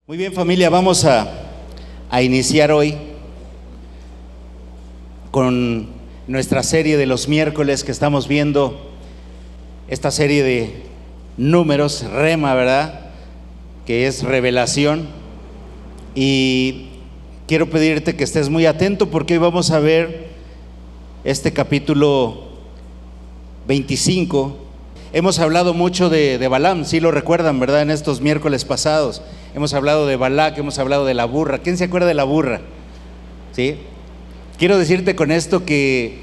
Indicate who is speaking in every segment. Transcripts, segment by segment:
Speaker 1: Muy bien, familia, vamos a iniciar hoy con nuestra serie de los miércoles que estamos viendo, esta serie de números, Rema, ¿verdad? Que es revelación. Y quiero pedirte que estés muy atento porque hoy vamos a ver este capítulo 25. Hemos hablado mucho de Balaam, sí lo recuerdan, ¿verdad? En estos miércoles pasados hemos hablado de Balac, hemos hablado de la burra. ¿Quién se acuerda de la burra? ¿Sí? Quiero decirte con esto que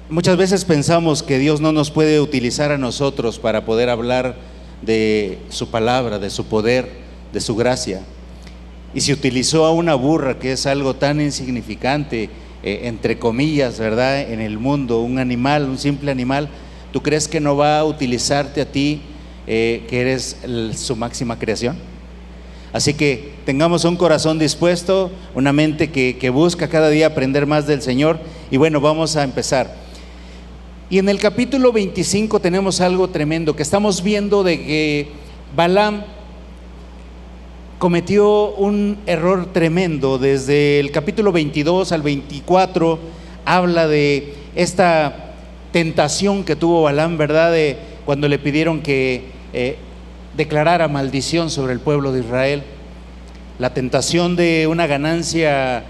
Speaker 1: muchas veces pensamos que Dios no nos puede utilizar a nosotros para poder hablar de su palabra, de su poder, de su gracia. Y si utilizó a una burra, que es algo tan insignificante, entre comillas, ¿verdad? En el mundo, un animal, un simple animal, ¿tú crees que no va a utilizarte a ti, que eres su máxima creación? Así que tengamos un corazón dispuesto, una mente que busca cada día aprender más del Señor. Y bueno, vamos a empezar. Y en el capítulo 25 tenemos algo tremendo, que estamos viendo de que Balaam cometió un error tremendo. Desde el capítulo 22 al 24 habla de esta tentación que tuvo Balaam, ¿verdad? De cuando le pidieron que declarara maldición sobre el pueblo de Israel. La tentación de una ganancia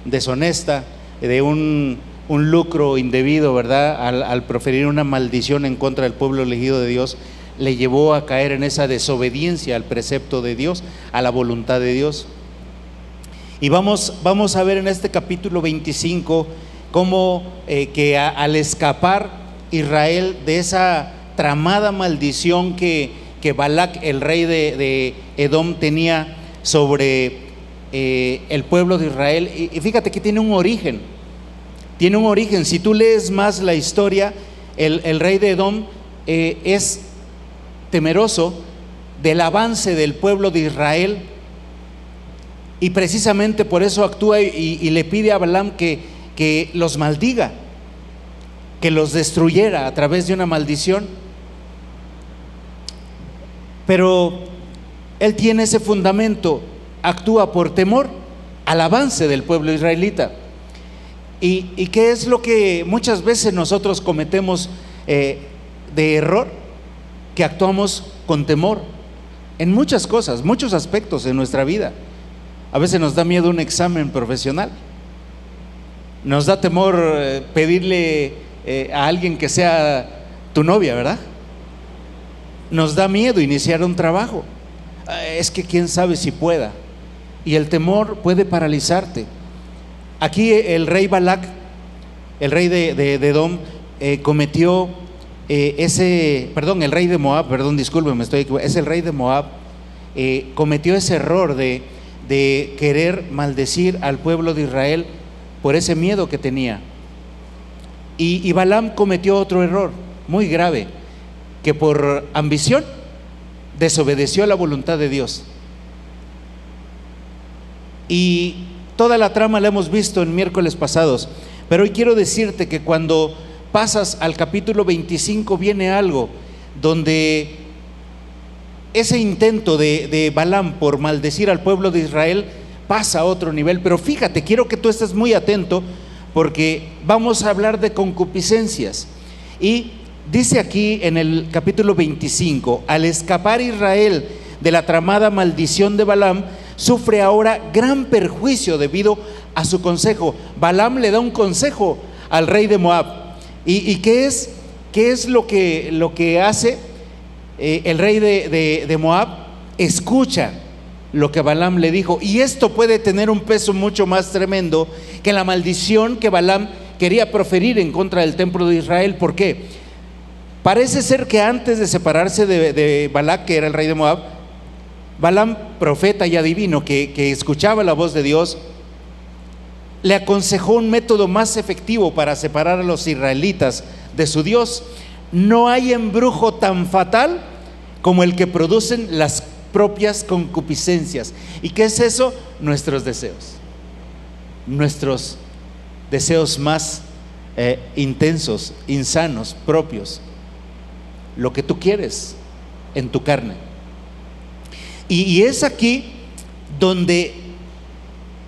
Speaker 1: deshonesta, de un lucro indebido, ¿verdad? Al proferir una maldición en contra del pueblo elegido de Dios, le llevó a caer en esa desobediencia al precepto de Dios, a la voluntad de Dios. Y vamos a ver en este capítulo 25 cómo que al escapar Israel de esa tramada maldición que Balac, el rey de Edom, tenía sobre el pueblo de Israel. Y fíjate que tiene un origen. Si tú lees más la historia, el rey de Edom es temeroso del avance del pueblo de Israel, y precisamente por eso actúa y le pide a Balaam que los maldiga, que los destruyera a través de una maldición. Pero él tiene ese fundamento, actúa por temor al avance del pueblo israelita. ¿Y qué es lo que muchas veces nosotros cometemos de error? Que actuamos con temor en muchas cosas, muchos aspectos de nuestra vida. A veces nos da miedo un examen profesional, nos da temor pedirle a alguien que sea tu novia, ¿verdad? Nos da miedo iniciar un trabajo, es que quién sabe si pueda, y el temor puede paralizarte. Aquí el rey Balac, el rey de Edom, cometió el rey de Moab, discúlpeme, estoy equivocado, es el rey de Moab, cometió ese error de querer maldecir al pueblo de Israel por ese miedo que tenía. Y Balaam cometió otro error muy grave, que por ambición desobedeció a la voluntad de Dios. Y toda la trama la hemos visto en miércoles pasados, pero hoy quiero decirte que cuando pasas al capítulo 25 viene algo donde ese intento de Balaam por maldecir al pueblo de Israel pasa a otro nivel. Pero fíjate, quiero que tú estés muy atento porque vamos a hablar de concupiscencias. Y dice aquí en el capítulo 25: al escapar Israel de la tramada maldición de Balaam, sufre ahora gran perjuicio debido a su consejo. Balaam le da un consejo al rey de Moab. ¿Y qué es lo que hace el rey de Moab? Escucha lo que Balaam le dijo, y esto puede tener un peso mucho más tremendo que la maldición que Balaam quería proferir en contra del templo de Israel. ¿Por qué? Parece ser que antes de separarse de Balac, que era el rey de Moab, Balaam, profeta y adivino que escuchaba la voz de Dios, le aconsejó un método más efectivo para separar a los israelitas de su Dios. No hay embrujo tan fatal como el que producen las propias concupiscencias. ¿Y qué es eso? Nuestros deseos más intensos, insanos, propios, lo que tú quieres en tu carne. Y es aquí donde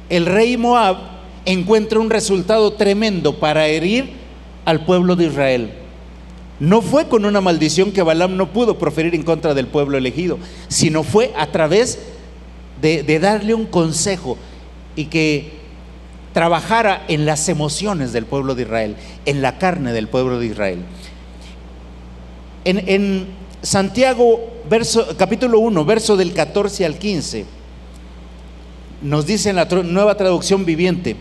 Speaker 1: el rey Moab encuentra un resultado tremendo para herir al pueblo de Israel. No fue con una maldición que Balaam no pudo proferir en contra del pueblo elegido, sino fue a través de darle un consejo y que trabajara en las emociones del pueblo de Israel, en la carne del pueblo de Israel. En Santiago, capítulo 1, verso del 14 al 15, nos dice en la Nueva Traducción Viviente: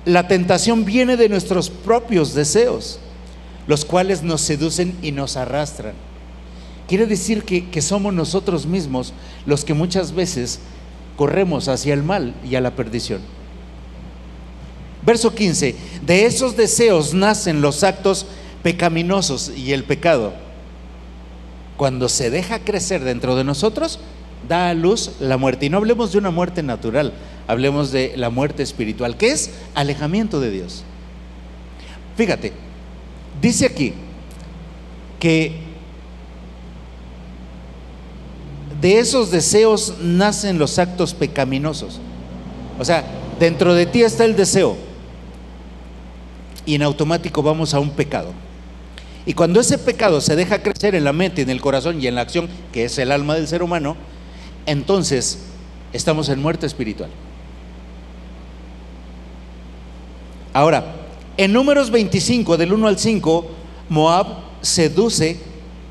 Speaker 1: la tentación viene de nuestros propios deseos, los cuales nos seducen y nos arrastran. Quiere decir que somos nosotros mismos los que muchas veces corremos hacia el mal y a la perdición. Verso 15: de esos deseos nacen los actos pecaminosos, y el pecado, cuando se deja crecer dentro de nosotros, da a luz la muerte. Y no hablemos de una muerte natural, hablemos de la muerte espiritual, que es alejamiento de Dios. Fíjate, dice aquí que de esos deseos nacen los actos pecaminosos. O sea, dentro de ti está el deseo y en automático vamos a un pecado. Y cuando ese pecado se deja crecer en la mente, en el corazón y en la acción, que es el alma del ser humano, entonces estamos en muerte espiritual. Ahora, en Números 25, del 1 al 5, Moab seduce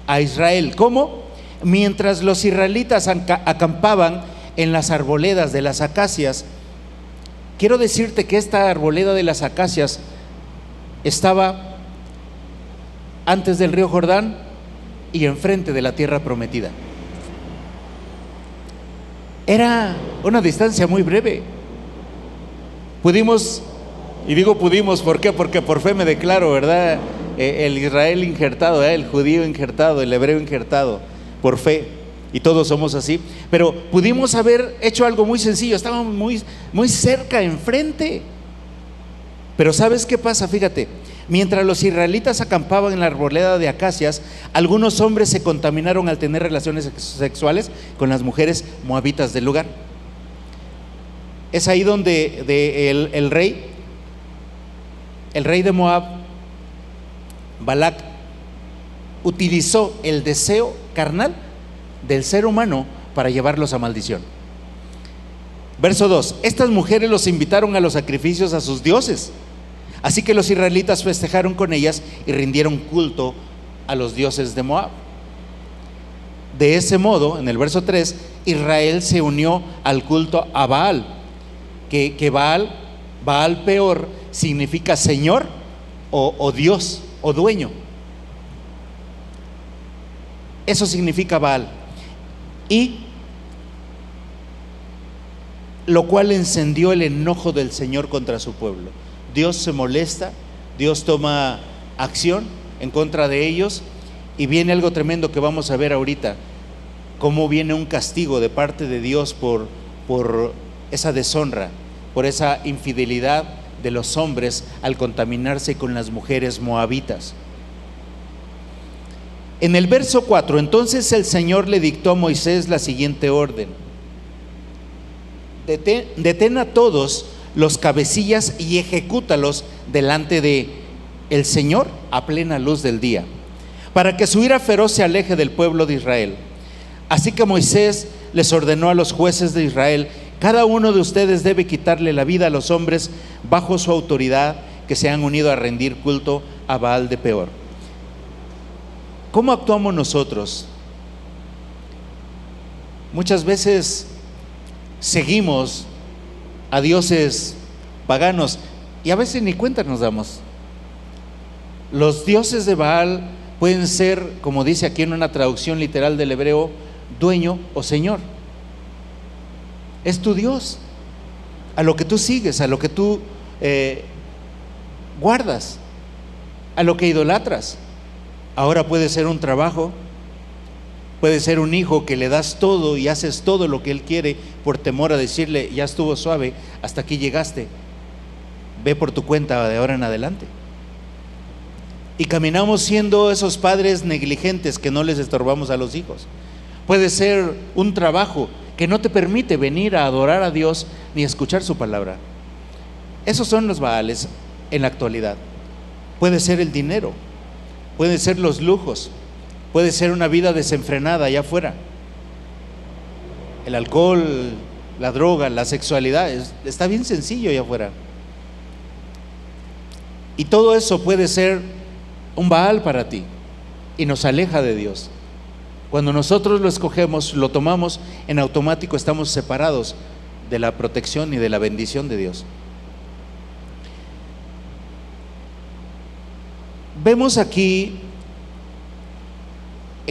Speaker 1: a Israel. ¿Cómo? Mientras los israelitas acampaban en las arboledas de las acacias. Quiero decirte que esta arboleda de las acacias estaba antes del río Jordán y enfrente de la tierra prometida. Era una distancia muy breve. Pudimos, y digo pudimos, ¿por qué? Porque por fe me declaro, ¿verdad? El Israel injertado, el judío injertado, el hebreo injertado, por fe, y todos somos así. Pero pudimos haber hecho algo muy sencillo, estábamos muy cerca, enfrente. Pero ¿sabes qué pasa? Fíjate, mientras los israelitas acampaban en la arboleda de acacias, algunos hombres se contaminaron al tener relaciones sexuales con las mujeres moabitas del lugar. Es ahí donde el rey de Moab, Balac, utilizó el deseo carnal del ser humano para llevarlos a maldición. Verso 2: estas mujeres los invitaron a los sacrificios a sus dioses, así que los israelitas festejaron con ellas y rindieron culto a los dioses de Moab. De ese modo, en el verso 3, Israel se unió al culto a Baal, que Baal peor significa señor o Dios o dueño. Eso significa Baal. Y lo cual encendió el enojo del Señor contra su pueblo. Dios se molesta, Dios toma acción en contra de ellos, y viene algo tremendo que vamos a ver ahorita, cómo viene un castigo de parte de Dios por esa deshonra, por esa infidelidad de los hombres al contaminarse con las mujeres moabitas. En el verso 4, entonces el Señor le dictó a Moisés la siguiente orden: detén a todos los cabecillas y ejecútalos delante de el Señor a plena luz del día, para que su ira feroz se aleje del pueblo de Israel. Así que Moisés les ordenó a los jueces de Israel: cada uno de ustedes debe quitarle la vida a los hombres bajo su autoridad que se han unido a rendir culto a Baal de Peor. ¿Cómo actuamos nosotros? Muchas veces seguimos a dioses paganos y a veces ni cuenta nos damos. Los dioses de Baal pueden ser, como dice aquí en una traducción literal del hebreo, dueño o señor. Es tu Dios, a lo que tú sigues, a lo que tú guardas, a lo que idolatras. Ahora puede ser un trabajo, puede ser un hijo que le das todo y haces todo lo que él quiere por temor a decirle: ya estuvo suave, hasta aquí llegaste, ve por tu cuenta de ahora en adelante. Y caminamos siendo esos padres negligentes que no les estorbamos a los hijos. Puede ser un trabajo que no te permite venir a adorar a Dios ni escuchar su palabra. Esos son los baales en la actualidad. Puede ser el dinero, puede ser los lujos, puede ser una vida desenfrenada allá afuera, el alcohol, la droga, la sexualidad, está bien sencillo allá afuera. Y todo eso puede ser un baal para ti y nos aleja de Dios. Cuando nosotros lo escogemos, lo tomamos, en automático estamos separados de la protección y de la bendición de Dios. Vemos aquí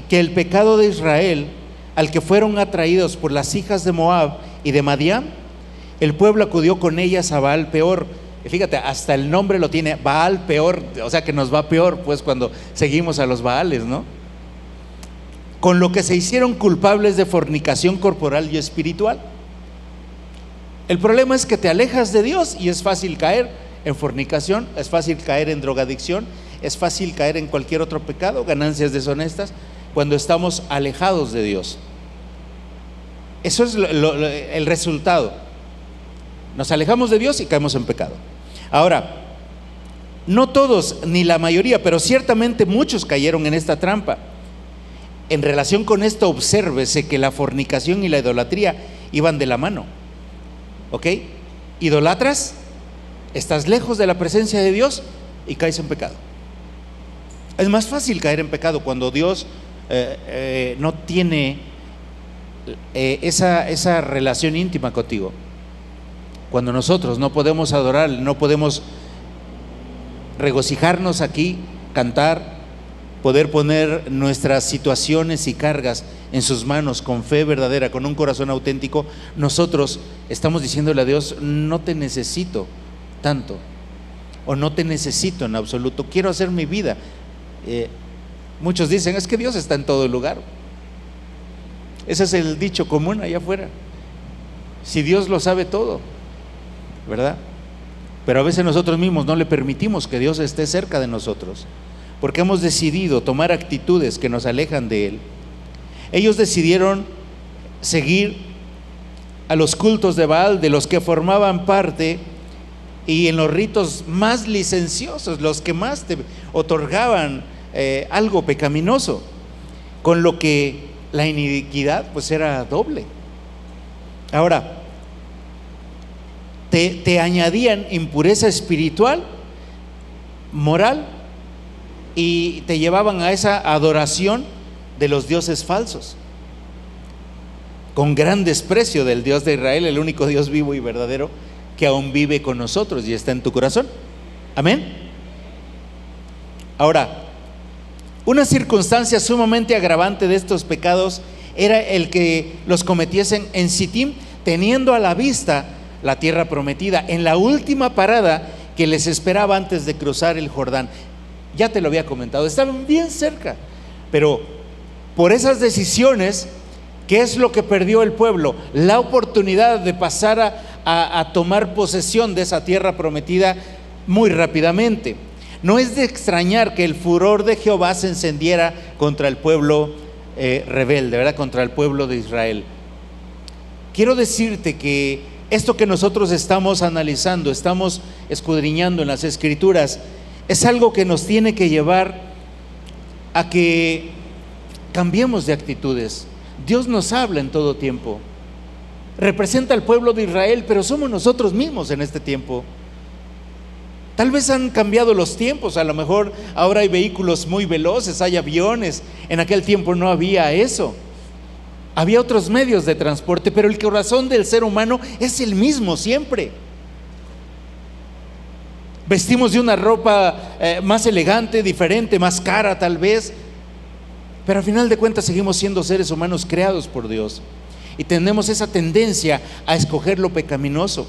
Speaker 1: que el pecado de Israel, al que fueron atraídos por las hijas de Moab y de Madián, el pueblo acudió con ellas a Baal Peor. Y fíjate, hasta el nombre lo tiene, Baal Peor, o sea que nos va peor pues cuando seguimos a los Baales, ¿no? Con lo que se hicieron culpables de fornicación corporal y espiritual. El problema es que te alejas de Dios y es fácil caer en fornicación, es fácil caer en drogadicción, es fácil caer en cualquier otro pecado, ganancias deshonestas, cuando estamos alejados de Dios. Eso es el resultado. Nos alejamos de Dios y caemos en pecado. Ahora, no todos, ni la mayoría, pero ciertamente muchos cayeron en esta trampa. En relación con esto, obsérvese que la fornicación y la idolatría iban de la mano. ¿Ok? Idolatras, estás lejos de la presencia de Dios y caes en pecado. Es más fácil caer en pecado cuando Dios no tiene esa relación íntima contigo. Cuando nosotros no podemos adorar, no podemos regocijarnos aquí, cantar, poder poner nuestras situaciones y cargas en sus manos con fe verdadera, con un corazón auténtico, nosotros estamos diciéndole a Dios: no te necesito tanto, o no te necesito en absoluto, quiero hacer mi vida. Muchos dicen: es que Dios está en todo lugar. Ese es el dicho común allá afuera. Si Dios lo sabe todo, ¿verdad? Pero a veces nosotros mismos no le permitimos que Dios esté cerca de nosotros, porque hemos decidido tomar actitudes que nos alejan de Él. Ellos decidieron seguir a los cultos de Baal, de los que formaban parte, y en los ritos más licenciosos, los que más te otorgaban algo pecaminoso, con lo que la iniquidad pues era doble. Ahora, te añadían impureza espiritual, moral, y te llevaban a esa adoración de los dioses falsos, con gran desprecio del Dios de Israel, el único Dios vivo y verdadero que aún vive con nosotros y está en tu corazón. Amén. Ahora, una circunstancia sumamente agravante de estos pecados era el que los cometiesen en Sittim, teniendo a la vista la tierra prometida, en la última parada que les esperaba antes de cruzar el Jordán. Ya te lo había comentado, estaban bien cerca, pero por esas decisiones, ¿qué es lo que perdió el pueblo? La oportunidad de pasar a tomar posesión de esa tierra prometida muy rápidamente. No es de extrañar que el furor de Jehová se encendiera contra el pueblo rebelde, ¿verdad? Contra el pueblo de Israel. Quiero decirte que esto que nosotros estamos analizando, estamos escudriñando en las Escrituras, es algo que nos tiene que llevar a que cambiemos de actitudes. Dios nos habla en todo tiempo. Representa al pueblo de Israel, pero somos nosotros mismos en este tiempo. Tal vez han cambiado los tiempos, a lo mejor ahora hay vehículos muy veloces, hay aviones. En aquel tiempo no había eso. Había otros medios de transporte, pero el corazón del ser humano es el mismo siempre. Vestimos de una ropa más elegante, diferente, más cara tal vez, pero al final de cuentas seguimos siendo seres humanos creados por Dios, y tenemos esa tendencia a escoger lo pecaminoso,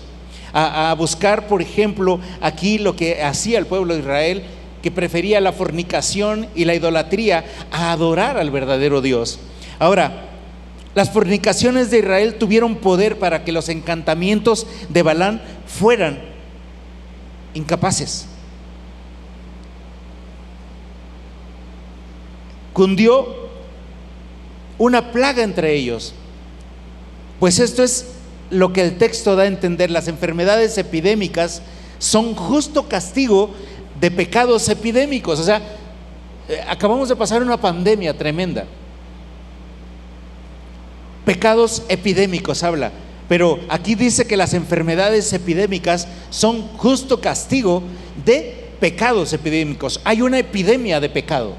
Speaker 1: a buscar, por ejemplo, aquí lo que hacía el pueblo de Israel, que prefería la fornicación y la idolatría a adorar al verdadero Dios. Ahora, las fornicaciones de Israel tuvieron poder para que los encantamientos de Balaam fueran incapaces. Cundió una plaga entre ellos. Pues esto es lo que el texto da a entender. Las enfermedades epidémicas son justo castigo de pecados epidémicos. O sea, acabamos de pasar una pandemia tremenda. Pecados epidémicos habla, pero aquí dice que las enfermedades epidémicas son justo castigo de pecados epidémicos. Hay una epidemia de pecado.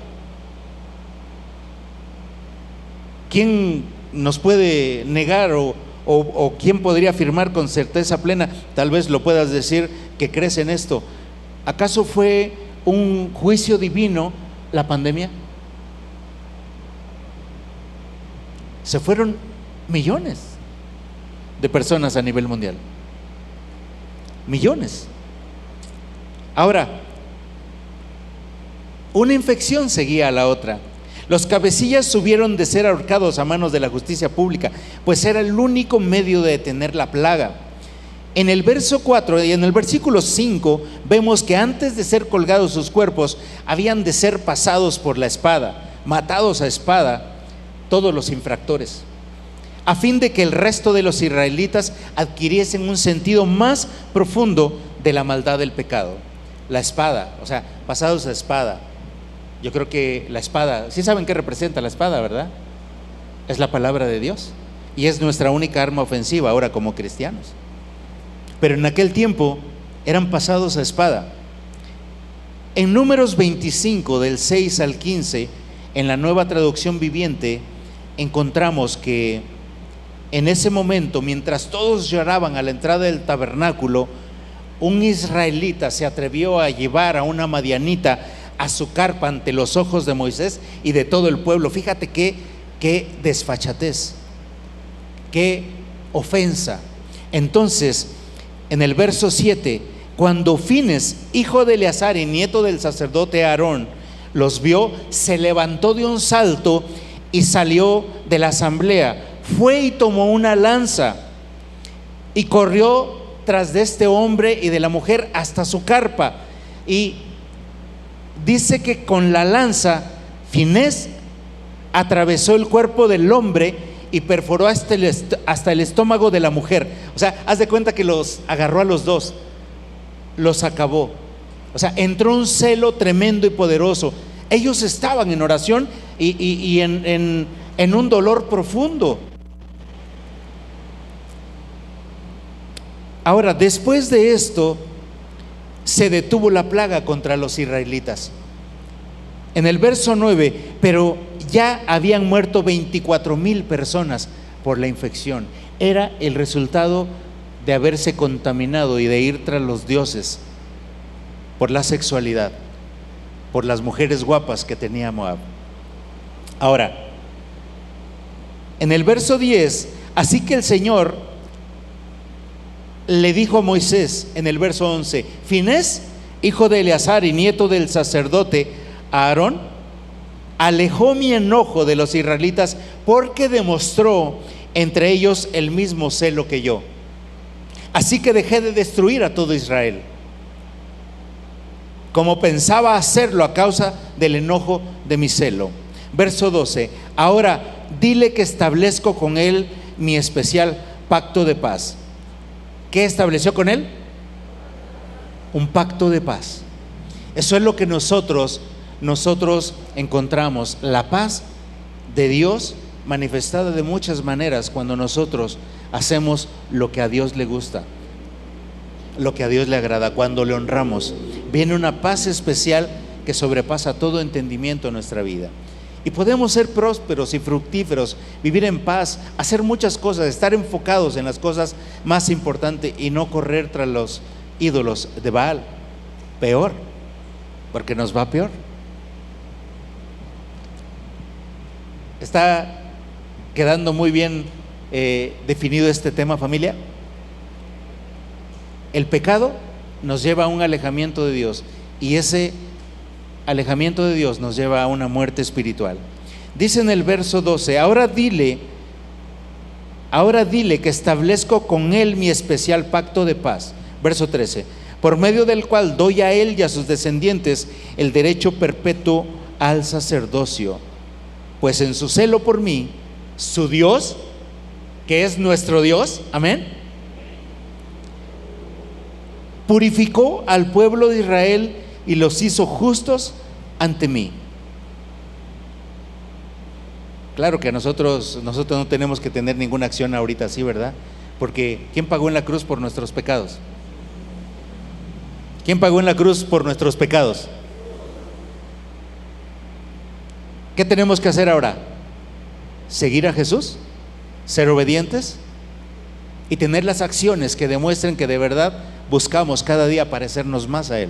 Speaker 1: ¿Quién nos puede negar o quién podría afirmar con certeza plena? Tal vez lo puedas decir, que crees en esto. ¿Acaso fue un juicio divino la pandemia? Se fueron millones de personas a nivel mundial. Millones. Ahora, una infección seguía a la otra. Los cabecillas hubieron de ser ahorcados a manos de la justicia pública, pues era el único medio de detener la plaga. En el verso 4 y en el versículo 5 vemos que antes de ser colgados sus cuerpos habían de ser pasados por la espada, matados a espada todos los infractores, a fin de que el resto de los israelitas adquiriesen un sentido más profundo de la maldad del pecado. La espada, o sea, pasados a espada. Yo creo que la espada, sí saben qué representa la espada, ¿verdad? Es la palabra de Dios y es nuestra única arma ofensiva ahora como cristianos. Pero en aquel tiempo eran pasados a espada. En Números 25, del 6 al 15, en la Nueva Traducción Viviente, encontramos que en ese momento, mientras todos lloraban a la entrada del tabernáculo, un israelita se atrevió a llevar a una madianita a su carpa ante los ojos de Moisés y de todo el pueblo. Fíjate qué desfachatez, qué ofensa. Entonces, en el verso 7, cuando Fines, hijo de Eleazar y nieto del sacerdote Aarón, los vio, se levantó de un salto y salió de la asamblea. Fue y tomó una lanza y corrió tras de este hombre y de la mujer hasta su carpa. Y dice que con la lanza Finés atravesó el cuerpo del hombre y perforó hasta el estómago de la mujer. O sea, haz de cuenta que los agarró a los dos, los acabó. O sea, entró un celo tremendo y poderoso. Ellos estaban en oración y en un dolor profundo. Ahora, después de esto, se detuvo la plaga contra los israelitas. En el verso 9, pero ya habían muerto 24,000 personas por la infección. Era el resultado de haberse contaminado y de ir tras los dioses por la sexualidad, por las mujeres guapas que tenía Moab. Ahora, en el verso 10, así que el Señor le dijo a Moisés, en el verso 11, Finés, hijo de Eleazar y nieto del sacerdote Aarón, alejó mi enojo de los israelitas porque demostró entre ellos el mismo celo que yo. Así que dejé de destruir a todo Israel, como pensaba hacerlo a causa del enojo de mi celo. Verso 12, ahora dile que establezco con él mi especial pacto de paz. ¿Qué estableció con él? Un pacto de paz. Eso es lo que nosotros encontramos, la paz de Dios manifestada de muchas maneras cuando nosotros hacemos lo que a Dios le gusta, lo que a Dios le agrada, cuando le honramos. Viene una paz especial que sobrepasa todo entendimiento en nuestra vida. Y podemos ser prósperos y fructíferos, vivir en paz, hacer muchas cosas, estar enfocados en las cosas más importantes y no correr tras los ídolos de Baal. Peor, porque nos va peor. ¿Está quedando muy bien definido este tema, familia? El pecado nos lleva a un alejamiento de Dios y ese alejamiento de Dios nos lleva a una muerte espiritual. Dice en el verso 12, ahora dile que establezco con él mi especial pacto de paz. Verso 13, por medio del cual doy a él y a sus descendientes el derecho perpetuo al sacerdocio, pues en su celo por mí, su Dios, que es nuestro Dios, amén, purificó al pueblo de Israel y los hizo justos ante mí. Claro que nosotros no tenemos que tener ninguna acción ahorita así, ¿verdad? Porque ¿quién pagó en la cruz por nuestros pecados? ¿Quién pagó en la cruz por nuestros pecados? ¿Qué tenemos que hacer ahora? ¿Seguir a Jesús? ¿Ser obedientes? Y tener las acciones que demuestren que de verdad buscamos cada día parecernos más a Él.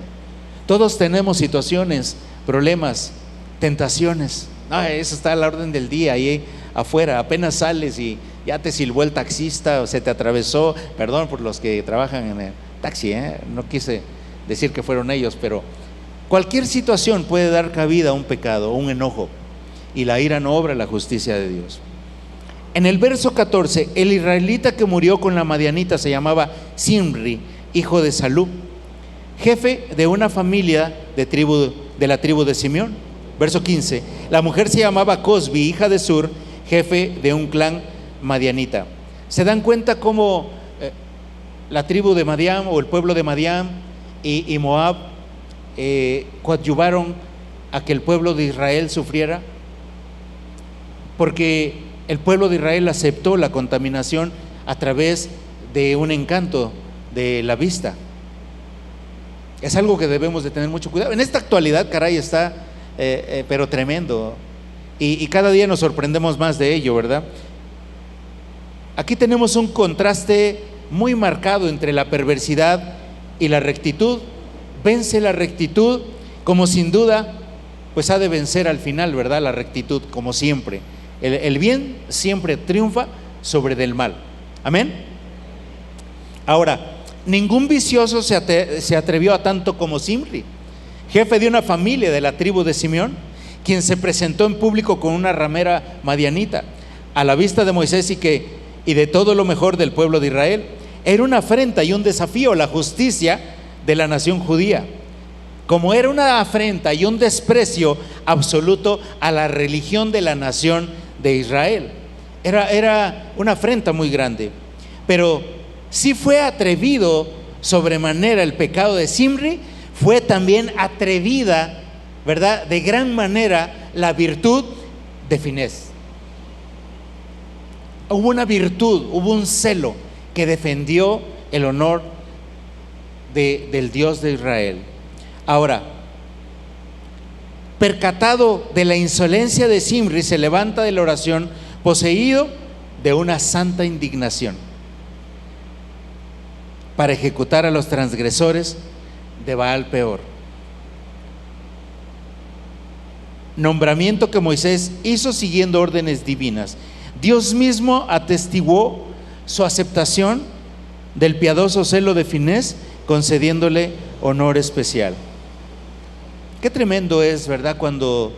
Speaker 1: Todos tenemos situaciones, problemas, tentaciones. Eso está a la orden del día, ahí afuera, apenas sales y ya te silbó el taxista o se te atravesó. Perdón por los que trabajan en el taxi, no quise decir que fueron ellos, pero cualquier situación puede dar cabida a un pecado, un enojo, y la ira no obra la justicia de Dios. En el verso 14, el israelita que murió con la madianita se llamaba Zimri, hijo de Salú, jefe de una familia de la tribu de Simeón. Verso 15, la mujer se llamaba Cosbi, hija de Sur, jefe de un clan madianita. ¿Se dan cuenta cómo la tribu de Madián o el pueblo de Madián y Moab coadyuvaron a que el pueblo de Israel sufriera? Porque el pueblo de Israel aceptó la contaminación a través de un encanto de la vista. Es algo que debemos de tener mucho cuidado. En esta actualidad, caray, está pero tremendo, y cada día nos sorprendemos más de ello, ¿verdad? Aquí tenemos un contraste muy marcado entre la perversidad y la rectitud. Vence la rectitud, como sin duda pues ha de vencer al final, ¿verdad? La rectitud, como siempre. El bien siempre triunfa sobre del mal, amén. Ahora, ningún vicioso se atrevió a tanto como Zimri, jefe de una familia de la tribu de Simeón, quien se presentó en público con una ramera madianita a la vista de Moisés y de todo lo mejor del pueblo de Israel. Era una afrenta y un desafío a la justicia de la nación judía, como era una afrenta y un desprecio absoluto a la religión de la nación de Israel. Era una afrenta muy grande. Pero si fue atrevido sobremanera el pecado de Zimri, fue también atrevida, ¿verdad?, de gran manera la virtud de Finés. Hubo una virtud, hubo un celo que defendió el honor del Dios de Israel. Ahora, percatado de la insolencia de Zimri, se levanta de la oración poseído de una santa indignación para ejecutar a los transgresores de Baal Peor. Nombramiento que Moisés hizo siguiendo órdenes divinas. Dios mismo atestiguó su aceptación del piadoso celo de Finés, concediéndole honor especial. Qué tremendo es, ¿verdad?, cuando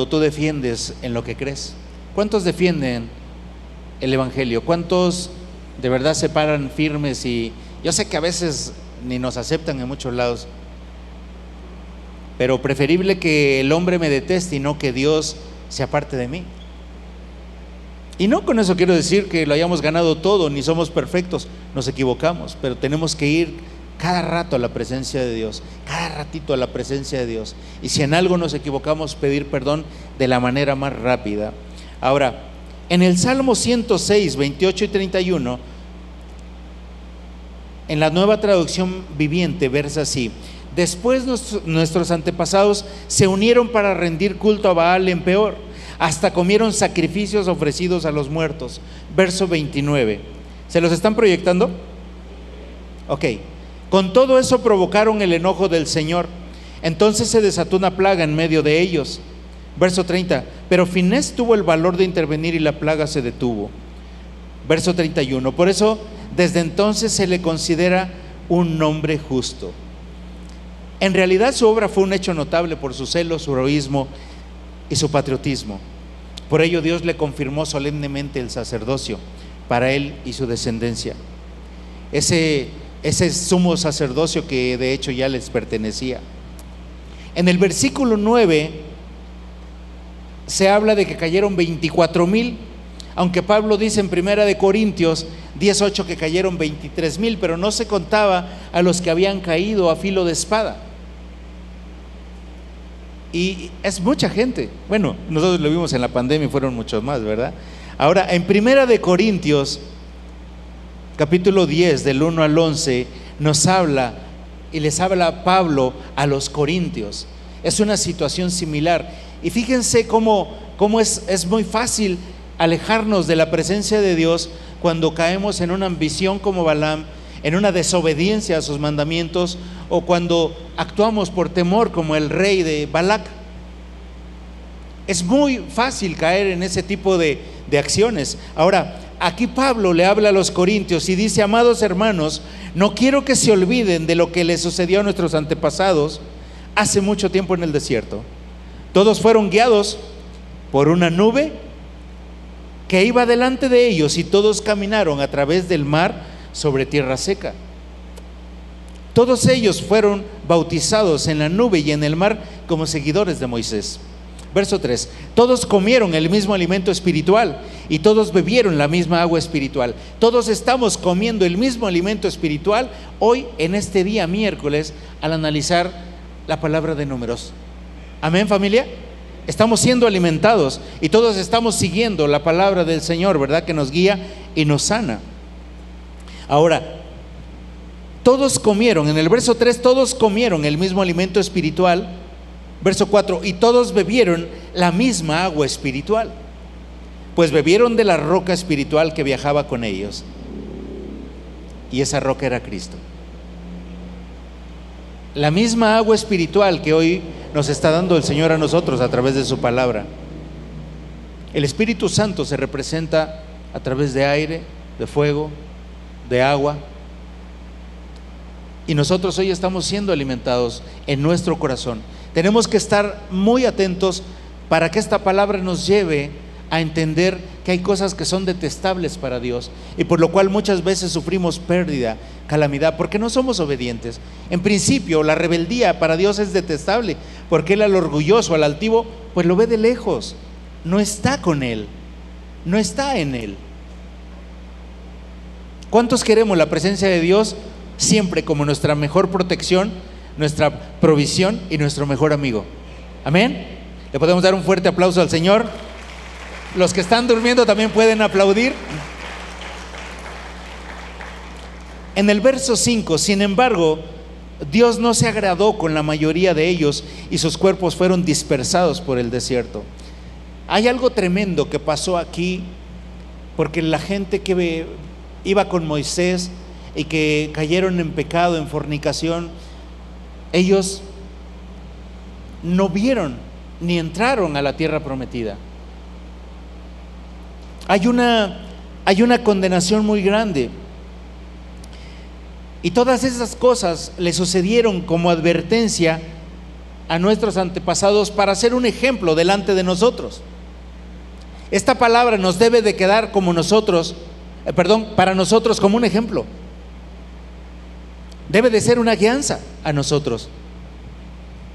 Speaker 1: tú defiendes en lo que crees. ¿Cuántos defienden el evangelio? ¿Cuántos de verdad se paran firmes? Y yo sé que a veces ni nos aceptan en muchos lados, pero preferible que el hombre me deteste y no que Dios se aparte de mí. Y no con eso quiero decir que lo hayamos ganado todo, ni somos perfectos, nos equivocamos, pero tenemos que ir cada rato a la presencia de Dios, cada ratito a la presencia de Dios, y si en algo nos equivocamos, pedir perdón de la manera más rápida. Ahora, en el Salmo 106, 28 y 31, en la Nueva Traducción Viviente, versa así: después nuestros antepasados se unieron para rendir culto a Baal en Peor, hasta comieron sacrificios ofrecidos a los muertos. Verso 29, ¿se los están proyectando? Ok. Con todo eso provocaron el enojo del Señor, entonces se desató una plaga en medio de ellos. Verso 30, pero Finés tuvo el valor de intervenir y la plaga se detuvo. Verso 31, por eso desde entonces se le considera un hombre justo. En realidad su obra fue un hecho notable por su celo, su heroísmo y su patriotismo. Por ello Dios le confirmó solemnemente el sacerdocio para él y su descendencia. Ese sumo sacerdocio que de hecho ya les pertenecía. En el versículo 9 se habla de que cayeron 24,000 Aunque Pablo dice en 1 Corintios 10:8 que cayeron 23,000, pero no se contaba a los que habían caído a filo de espada. Y es mucha gente. Bueno, nosotros lo vimos en la pandemia y fueron muchos más, ¿verdad? Ahora, en 1 Corintios capítulo 10 del 1 al 11 nos habla y les habla Pablo a los corintios. Es una situación similar. Y fíjense cómo es muy fácil alejarnos de la presencia de Dios cuando caemos en una ambición como Balaam, en una desobediencia a sus mandamientos, o cuando actuamos por temor como el rey de Balac. Es muy fácil caer en ese tipo de acciones. Ahora, aquí Pablo le habla a los corintios y dice: amados hermanos, no quiero que se olviden de lo que les sucedió a nuestros antepasados hace mucho tiempo en el desierto. Todos fueron guiados por una nube que iba delante de ellos, y todos caminaron a través del mar sobre tierra seca. Todos ellos fueron bautizados en la nube y en el mar como seguidores de Moisés. Verso 3: todos comieron el mismo alimento espiritual y todos bebieron la misma agua espiritual. Todos estamos comiendo el mismo alimento espiritual hoy, en este día miércoles, al analizar la palabra de Números. Amén, familia. Estamos siendo alimentados y todos estamos siguiendo la palabra del Señor, ¿verdad? Que nos guía y nos sana. Ahora, todos comieron, en el verso 3, todos comieron el mismo alimento espiritual. Verso 4: y todos bebieron la misma agua espiritual, pues bebieron de la roca espiritual que viajaba con ellos, y esa roca era Cristo. La misma agua espiritual que hoy nos está dando el Señor a nosotros a través de su palabra. El Espíritu Santo se representa a través de aire, de fuego, de agua, y nosotros hoy estamos siendo alimentados en nuestro corazón. Tenemos que estar muy atentos para que esta palabra nos lleve a entender que hay cosas que son detestables para Dios, y por lo cual muchas veces sufrimos pérdida, calamidad, porque no somos obedientes. En principio, la rebeldía para Dios es detestable, porque Él al orgulloso, al altivo, pues lo ve de lejos, no está con Él, no está en Él. ¿Cuántos queremos la presencia de Dios siempre como nuestra mejor protección, nuestra provisión y nuestro mejor amigo? Amén. Le podemos dar un fuerte aplauso al Señor. Los que están durmiendo también pueden aplaudir. En el verso 5: sin embargo, Dios no se agradó con la mayoría de ellos y sus cuerpos fueron dispersados por el desierto. Hay algo tremendo que pasó aquí, porque la gente que iba con Moisés y que cayeron en pecado, en fornicación, ellos no vieron ni entraron a la tierra prometida. Hay una condenación muy grande, y todas esas cosas le sucedieron como advertencia a nuestros antepasados para ser un ejemplo delante de nosotros. Esta palabra nos debe de quedar como para nosotros como un ejemplo. Debe de ser una guianza a nosotros.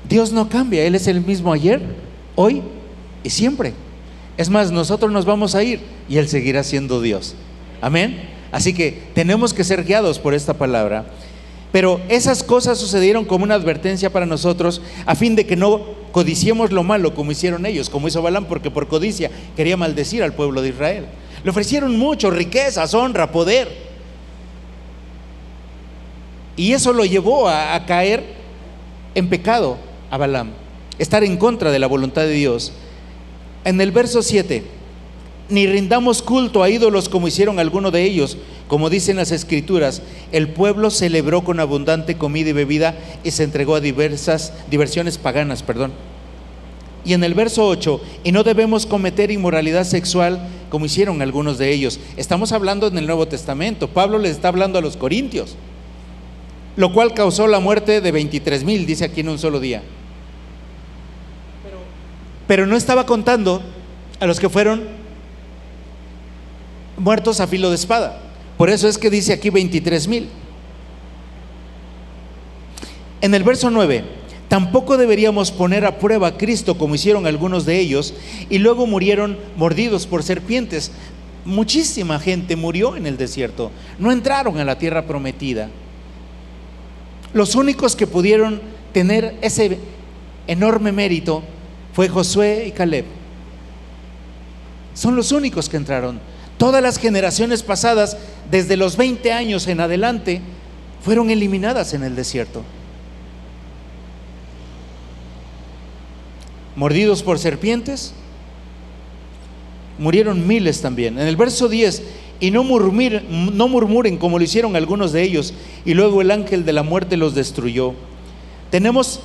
Speaker 1: Dios no cambia, Él es el mismo ayer, hoy y siempre. Es más, nosotros nos vamos a ir y Él seguirá siendo Dios. Amén. Así que tenemos que ser guiados por esta palabra. Pero esas cosas sucedieron como una advertencia para nosotros, a fin de que no codiciemos lo malo como hicieron ellos, como hizo Balaam, porque por codicia quería maldecir al pueblo de Israel. Le ofrecieron mucho, riquezas, honra, poder, y eso lo llevó a caer en pecado a Balaam, estar en contra de la voluntad de Dios. En el verso 7: ni rindamos culto a ídolos como hicieron algunos de ellos, como dicen las escrituras, el pueblo celebró con abundante comida y bebida y se entregó a diversiones paganas. Y en el verso 8: y no debemos cometer inmoralidad sexual como hicieron algunos de ellos. Estamos hablando en el Nuevo Testamento. Pablo les está hablando a los corintios, lo cual causó la muerte de 23,000, dice aquí, en un solo día. Pero no estaba contando a los que fueron muertos a filo de espada. Por eso es que dice aquí 23,000. En el verso 9: tampoco deberíamos poner a prueba a Cristo como hicieron algunos de ellos y luego murieron mordidos por serpientes. muchísima gente murió en el desierto, no entraron a la tierra prometida. Los únicos que pudieron tener ese enorme mérito fue Josué y Caleb. Son los únicos que entraron. Todas las generaciones pasadas, desde los 20 años en adelante, fueron eliminadas en el desierto. Mordidos por serpientes, murieron miles también. En el verso 10, y no murmuren como lo hicieron algunos de ellos, y luego el ángel de la muerte los destruyó. Tenemos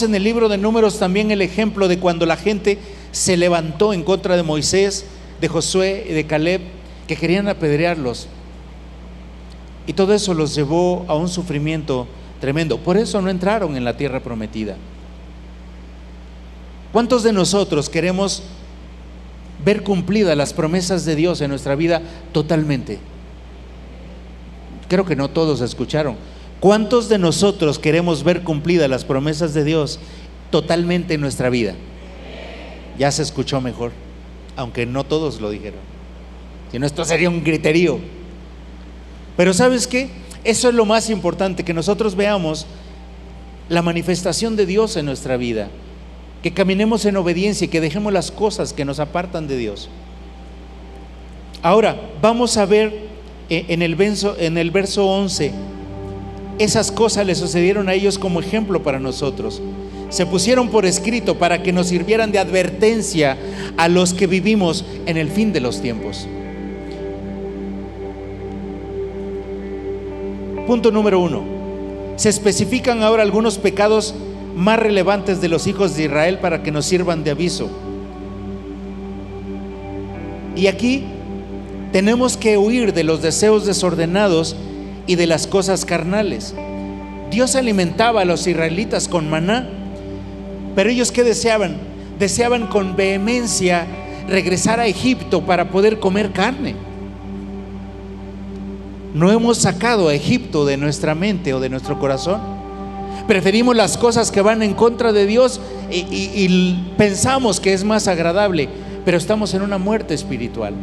Speaker 1: en el libro de Números también el ejemplo de cuando la gente se levantó en contra de Moisés, de Josué y de Caleb, que querían apedrearlos, y todo eso los llevó a un sufrimiento tremendo. Por eso no entraron en la tierra prometida. ¿Cuántos de nosotros queremos ver cumplidas las promesas de Dios en nuestra vida totalmente? Creo que no todos escucharon. ¿Cuántos de nosotros queremos ver cumplidas las promesas de Dios totalmente en nuestra vida? Ya se escuchó mejor, aunque no todos lo dijeron. Si no, esto sería un griterío. Pero ¿sabes qué? Eso es lo más importante, que nosotros veamos la manifestación de Dios en nuestra vida, que caminemos en obediencia y que dejemos las cosas que nos apartan de Dios. Ahora vamos a ver en el verso 11, esas cosas le sucedieron a ellos como ejemplo para nosotros. Se pusieron por escrito para que nos sirvieran de advertencia a los que vivimos en el fin de los tiempos. Punto número 1. Se especifican ahora algunos pecados más relevantes de los hijos de Israel para que nos sirvan de aviso. Y aquí tenemos que huir de los deseos desordenados y de las cosas carnales. Dios alimentaba a los israelitas con maná, pero ellos ¿qué deseaban? Deseaban con vehemencia regresar a Egipto para poder comer carne. No hemos sacado a Egipto de nuestra mente o de nuestro corazón. Preferimos las cosas que van en contra de Dios y pensamos que es más agradable, pero estamos en una muerte espiritual.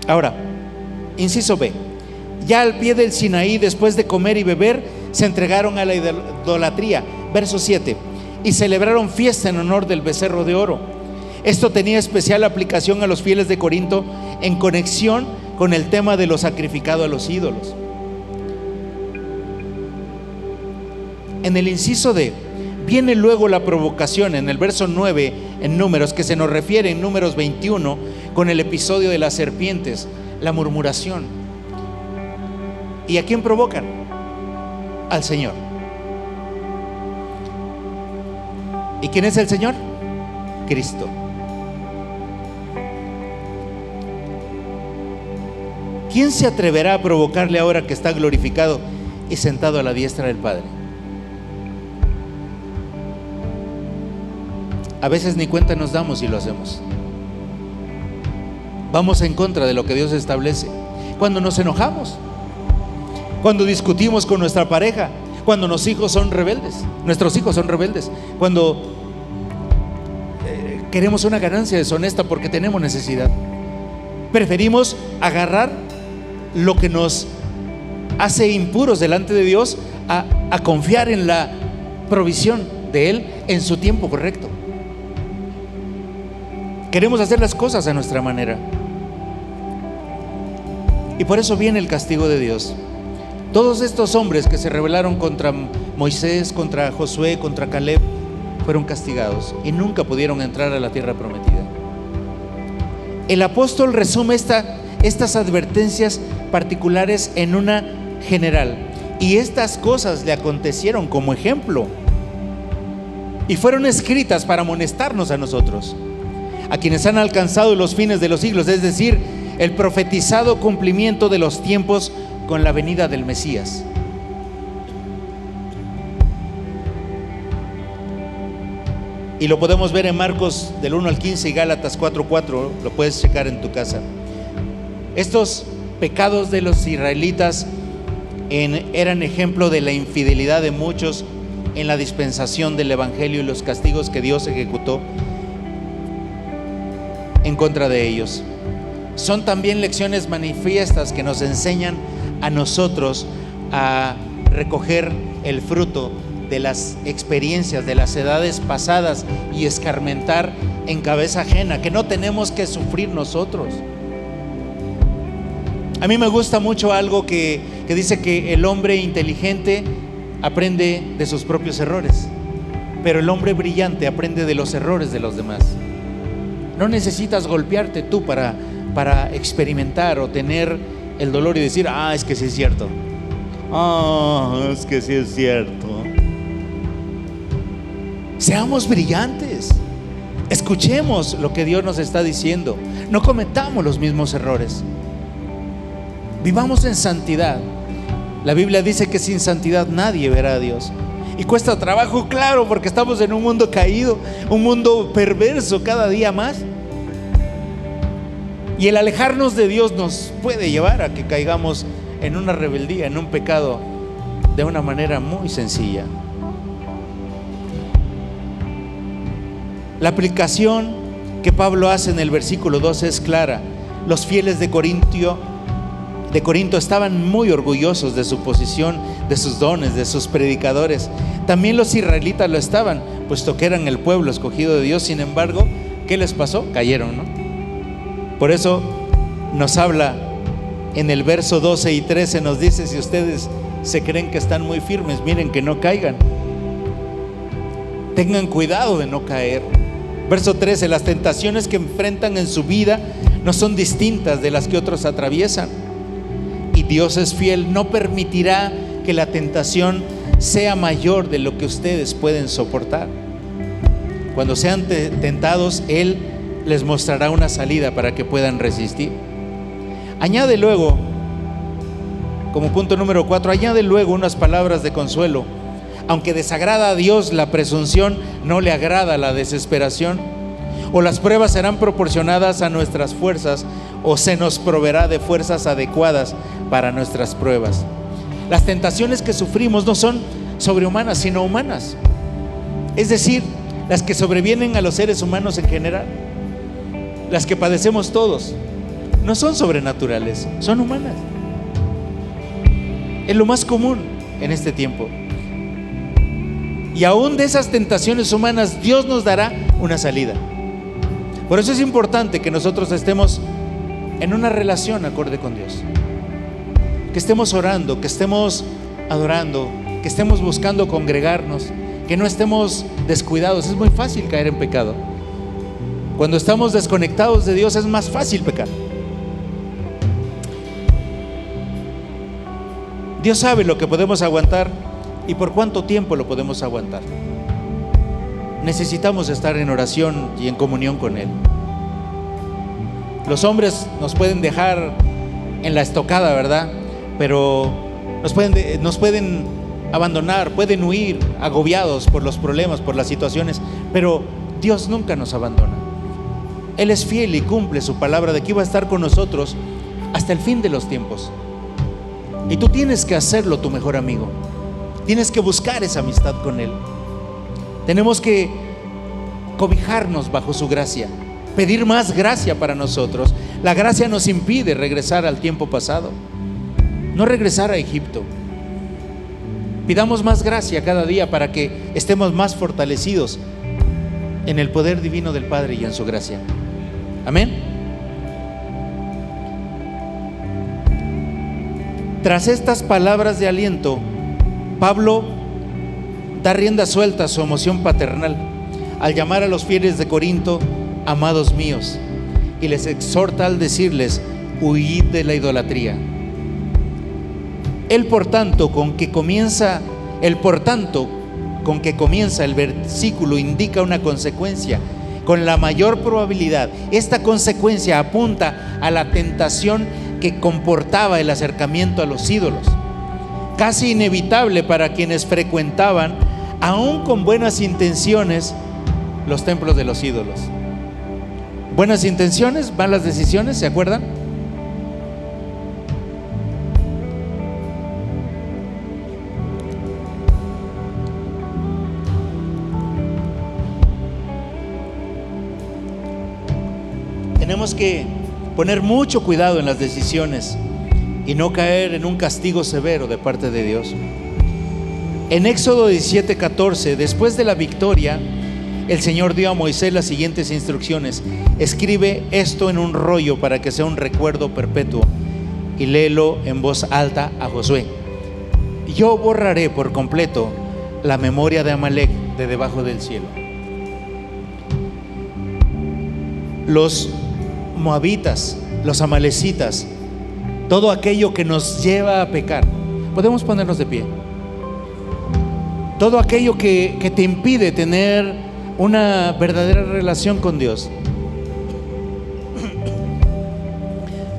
Speaker 1: Ahora, inciso B. Ya al pie del Sinaí, después de comer y beber, se entregaron a la idolatría. Verso 7. Y celebraron fiesta en honor del becerro de oro. Esto tenía especial aplicación a los fieles de Corinto en conexión con el tema de lo sacrificado a los ídolos. En el inciso D viene luego la provocación en el verso 9 en Números, que se nos refiere en Números 21 con el episodio de las serpientes, la murmuración. ¿Y a quién provocan? Al Señor. ¿Y quién es el Señor? Cristo. ¿Quién se atreverá a provocarle ahora que está glorificado y sentado a la diestra del Padre? A veces ni cuenta nos damos y lo hacemos. Vamos en contra de lo que Dios establece. Cuando nos enojamos, cuando discutimos con nuestra pareja, cuando nuestros hijos son rebeldes, cuando queremos una ganancia deshonesta porque tenemos necesidad, preferimos agarrar lo que nos hace impuros delante de Dios a confiar en la provisión de Él en su tiempo correcto. Queremos hacer las cosas a nuestra manera, y por eso viene el castigo de Dios. Todos estos hombres que se rebelaron contra Moisés, contra Josué, contra Caleb, fueron castigados y nunca pudieron entrar a la tierra prometida. El apóstol resume estas advertencias particulares en una general, y estas cosas le acontecieron como ejemplo y fueron escritas para amonestarnos a nosotros, a quienes han alcanzado los fines de los siglos, es decir, el profetizado cumplimiento de los tiempos con la venida del Mesías. Y lo podemos ver en Marcos del 1 al 15 y Gálatas 4:4, lo puedes checar en tu casa. Estos pecados de los israelitas eran ejemplo de la infidelidad de muchos en la dispensación del Evangelio y los castigos que Dios ejecutó. en contra de ellos. Son también lecciones manifiestas que nos enseñan a nosotros a recoger el fruto de las experiencias de las edades pasadas y escarmentar en cabeza ajena, que no tenemos que sufrir nosotros. A mí me gusta mucho algo que dice que el hombre inteligente aprende de sus propios errores, pero el hombre brillante aprende de los errores de los demás. No necesitas golpearte tú para experimentar o tener el dolor y decir, es que sí es cierto. Es que sí es cierto. Seamos brillantes. Escuchemos lo que Dios nos está diciendo. No cometamos los mismos errores. Vivamos en santidad. La Biblia dice que sin santidad nadie verá a Dios. Y cuesta trabajo, claro, porque estamos en un mundo caído, un mundo perverso cada día más. Y el alejarnos de Dios nos puede llevar a que caigamos en una rebeldía, en un pecado, de una manera muy sencilla. La aplicación que Pablo hace en el versículo 12 es clara. Los fieles de Corinto estaban muy orgullosos de su posición, de sus dones, de sus predicadores. También los israelitas lo estaban, puesto que eran el pueblo escogido de Dios. Sin embargo, ¿qué les pasó? Cayeron, ¿no? Por eso nos habla en el verso 12 y 13, nos dice: si ustedes se creen que están muy firmes, miren que no caigan. Tengan cuidado de no caer. Verso 13: las tentaciones que enfrentan en su vida no son distintas de las que otros atraviesan. Y Dios es fiel, no permitirá que la tentación sea mayor de lo que ustedes pueden soportar. Cuando sean tentados, Él les mostrará una salida para que puedan resistir. Añade luego, como punto número 4, añade luego unas palabras de consuelo. Aunque desagrada a Dios la presunción, no le agrada la desesperación. O las pruebas serán proporcionadas a nuestras fuerzas, o se nos proveerá de fuerzas adecuadas para nuestras pruebas. Las tentaciones que sufrimos no son sobrehumanas, sino humanas. Es decir, las que sobrevienen a los seres humanos en general, las que padecemos todos, no son sobrenaturales, son humanas. Es lo más común en este tiempo. Y aún de esas tentaciones humanas, Dios nos dará una salida. Por eso es importante que nosotros estemos en una relación acorde con Dios, que estemos orando, que estemos adorando, que estemos buscando congregarnos, que no estemos descuidados. Es muy fácil caer en pecado. Cuando estamos desconectados de Dios es más fácil pecar. Dios sabe lo que podemos aguantar y por cuánto tiempo lo podemos aguantar. Necesitamos estar en oración y en comunión con Él. Los hombres nos pueden dejar en la estocada, ¿verdad? Pero nos pueden abandonar, pueden huir agobiados por los problemas, por las situaciones, pero Dios nunca nos abandona. Él es fiel y cumple su palabra de que iba a estar con nosotros hasta el fin de los tiempos. Y tú tienes que hacerlo tu mejor amigo. Tienes que buscar esa amistad con Él. Tenemos que cobijarnos bajo su gracia, pedir más gracia para nosotros. La gracia nos impide regresar al tiempo pasado, no regresar a Egipto. Pidamos más gracia cada día para que estemos más fortalecidos en el poder divino del Padre y en su gracia. Amén. Tras estas palabras de aliento, Pablo da rienda suelta a su emoción paternal al llamar a los fieles de Corinto amados míos, y les exhorta al decirles: huid de la idolatría. El por tanto con que comienza el versículo indica una consecuencia. Con la mayor probabilidad, esta consecuencia apunta a la tentación que comportaba el acercamiento a los ídolos, casi inevitable para quienes frecuentaban, aún con buenas intenciones, los templos de los ídolos. Buenas intenciones, malas decisiones, ¿se acuerdan? Tenemos que poner mucho cuidado en las decisiones y no caer en un castigo severo de parte de Dios. En Éxodo 17:14, después de la victoria, el Señor dio a Moisés las siguientes instrucciones: escribe esto en un rollo para que sea un recuerdo perpetuo y léelo en voz alta a Josué. Yo borraré por completo la memoria de Amalek de debajo del cielo. Los moabitas, los amalecitas, todo aquello que nos lleva a pecar. Podemos ponernos de pie. Todo aquello que te impide tener una verdadera relación con Dios.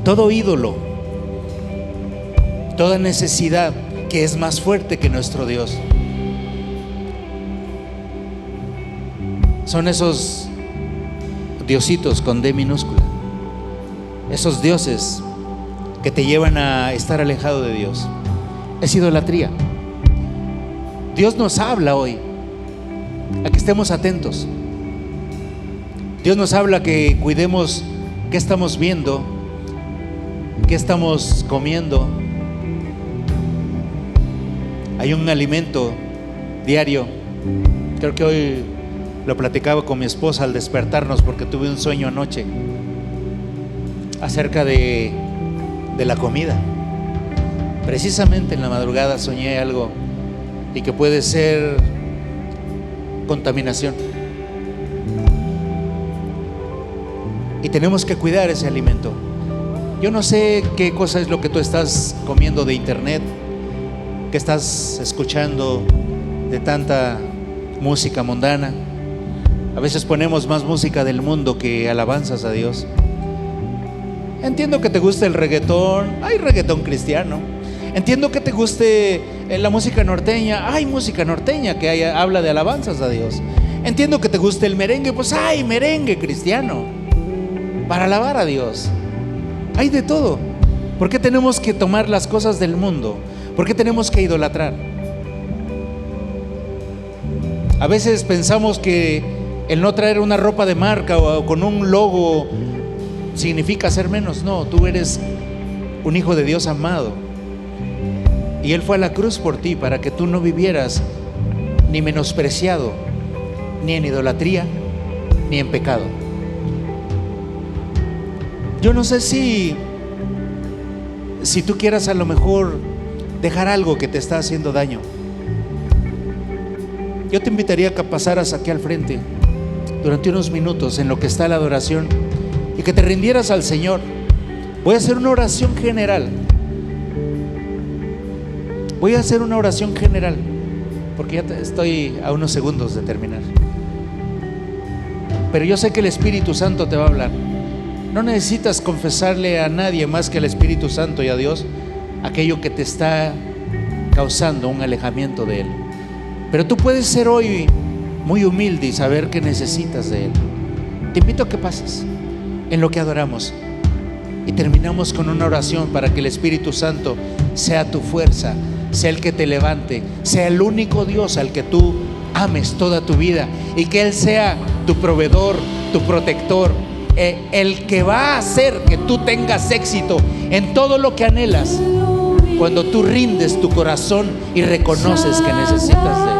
Speaker 1: Todo ídolo, toda necesidad que es más fuerte que nuestro Dios. Son esos diositos con D minúscula, esos dioses que te llevan a estar alejado de Dios. Es idolatría. Dios nos habla hoy a que estemos atentos. Dios nos habla que cuidemos qué estamos viendo, qué estamos comiendo. Hay un alimento diario. Creo que hoy lo platicaba con mi esposa al despertarnos, porque tuve un sueño anoche acerca de la comida. Precisamente en la madrugada soñé algo y que puede ser contaminación. Y tenemos que cuidar ese alimento. Yo no sé qué cosa es lo que tú estás comiendo de internet, que estás escuchando de tanta música mundana. A veces ponemos más música del mundo que alabanzas a Dios. Entiendo que te guste el reggaetón, hay reggaetón cristiano. Entiendo que te guste la música norteña, hay música norteña que habla de alabanzas a Dios. Entiendo que te guste el merengue, pues hay merengue cristiano para alabar a Dios. Hay de todo. ¿Por qué tenemos que tomar las cosas del mundo? ¿Por qué tenemos que idolatrar? A veces pensamos que el no traer una ropa de marca o con un logo significa ser menos. No, tú eres un hijo de Dios amado. Y Él fue a la cruz por ti para que tú no vivieras ni menospreciado, ni en idolatría, ni en pecado. Yo no sé si tú quieras a lo mejor dejar algo que te está haciendo daño. Yo te invitaría a que pasaras aquí al frente durante unos minutos en lo que está la adoración y que te rindieras al Señor. Voy a hacer una oración general. Voy a hacer una oración general porque ya estoy a unos segundos de terminar. Pero yo sé que el Espíritu Santo te va a hablar. No necesitas confesarle a nadie más que al Espíritu Santo y a Dios aquello que te está causando un alejamiento de Él. Pero tú puedes ser hoy muy humilde y saber que necesitas de Él. Te invito a que pases en lo que adoramos y terminamos con una oración para que el Espíritu Santo sea tu fuerza, sea el que te levante, sea el único Dios al que tú ames toda tu vida y que Él sea tu proveedor, tu protector, el que va a hacer que tú tengas éxito en todo lo que anhelas cuando tú rindes tu corazón y reconoces que necesitas de Él.